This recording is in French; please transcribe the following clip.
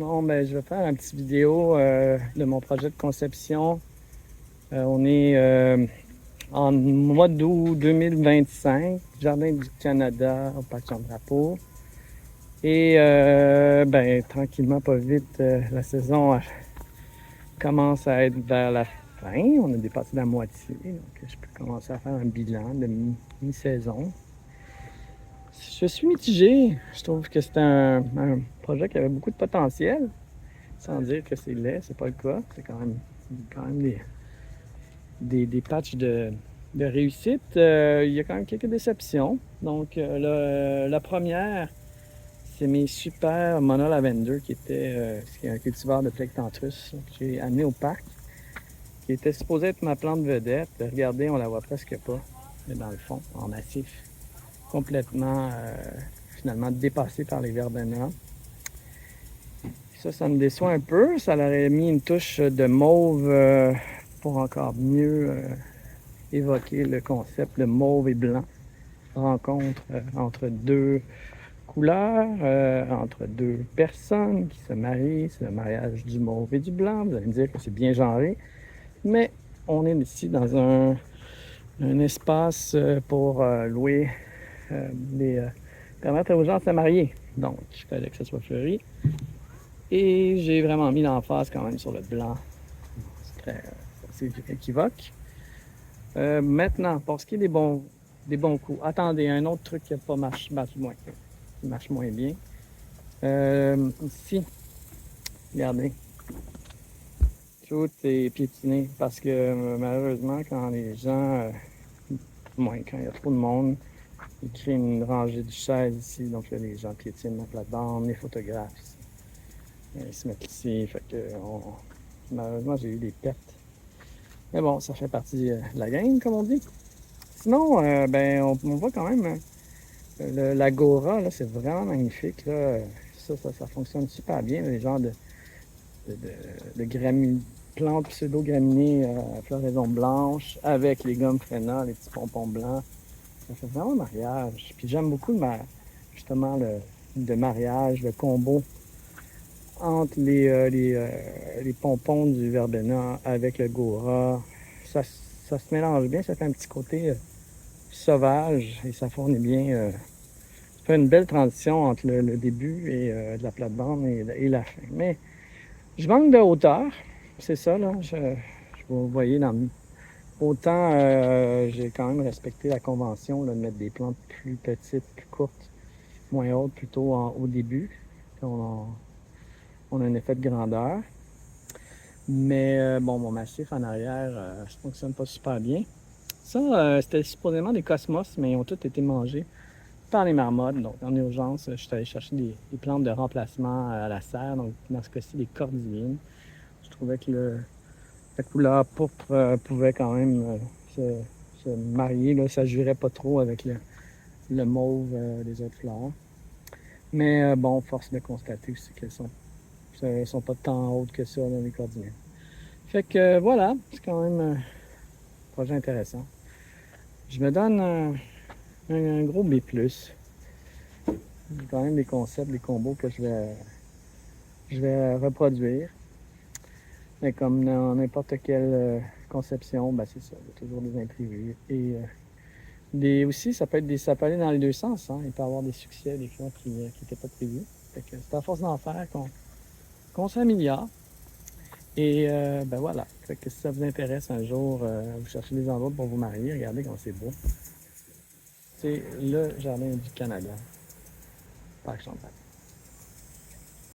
Bon, ben, je vais faire un petit vidéo de mon projet de conception. On est en mois d'août 2025, Jardin du Canada, au Parc Jean-Drapeau. Et ben, tranquillement, pas vite, la saison commence à être vers la fin. On a dépassé la moitié, donc je peux commencer à faire un bilan de mi-saison. Je suis mitigé. Je trouve que c'est un projet qui avait beaucoup de potentiel. Sans dire que c'est laid, c'est pas le cas. C'est quand même des patchs de réussite. Il y a quand même quelques déceptions. Donc, la première, c'est mes super Mona Lavender qui était un cultivar de Plectantrus que j'ai amené au parc, qui était supposé être ma plante vedette. Regardez, on la voit presque pas, dans le fond, en massif. Complètement, finalement, dépassé par les verbenats. Ça me déçoit un peu. Ça leur aurait mis une touche de mauve pour encore mieux évoquer le concept de mauve et blanc. Rencontre entre deux couleurs, entre deux personnes qui se marient. C'est le mariage du mauve et du blanc. Vous allez me dire que c'est bien genré. Mais on est ici dans un espace pour louer permettre aux gens de se marier. Donc, il fallait que ça soit fleuri. Et j'ai vraiment mis l'emphase quand même sur le blanc. C'est équivoque. Maintenant, pour ce qui est des bons coups, attendez, un autre truc qui marche moins bien. Ici, regardez, tout est piétiné parce que malheureusement, quand les gens, quand il y a trop de monde, ils créent une rangée de chaises ici, donc là, les gens piétinent la plate-bande, les photographes ici. Ils se mettent ici, fait que malheureusement, j'ai eu des pertes. Mais bon, ça fait partie de la game, comme on dit. Sinon, ben, on voit quand même l'agora, là, c'est vraiment magnifique. Là. Ça fonctionne super bien. Les genres de plantes pseudo-graminées à floraison blanche avec les gommes Fréna, les petits pompons blancs. Ça fait vraiment un mariage. Puis j'aime beaucoup justement le mariage, le combo entre les pompons du verbena avec le gora. Ça se mélange bien, ça fait un petit côté sauvage et ça fournit bien. Ça fait une belle transition entre le début et de la plate-bande et la fin. Mais je manque de hauteur, c'est ça, là. Vous voyez, autant j'ai quand même respecté la convention là, de mettre des plantes plus petites, plus courtes, moins hautes, plutôt au début. On a un effet de grandeur. Mais bon, mon massif en arrière, ça fonctionne pas super bien. Ça, c'était supposément des cosmos, mais ils ont tous été mangés par les marmottes. Donc, en urgence, je suis allé chercher des plantes de remplacement à la serre. Donc, dans ce cas-ci, des cordillines. Je trouvais que la couleur pourpre pouvait quand même se marier. Là, ça jurait pas trop avec le mauve des autres fleurs. Mais bon, force de constater aussi qu'elles sont pas tant hautes que ça, là, les cordillines. Fait que voilà, c'est quand même un projet intéressant. Je me donne un gros B+. J'ai quand même des concepts, des combos que je vais reproduire. Mais comme dans n'importe quelle conception, ben c'est ça, il y a toujours des imprévus. Et aussi, ça peut aller dans les deux sens. Hein. Il peut y avoir des succès des fois qui n'étaient pas prévus. Fait que c'est à force d'en faire qu'on s'améliore. Et ben voilà. Fait que si ça vous intéresse un jour, vous cherchez des endroits pour vous marier, regardez comme c'est beau. C'est le Jardin du Canada, Parc Jean-Drapeau.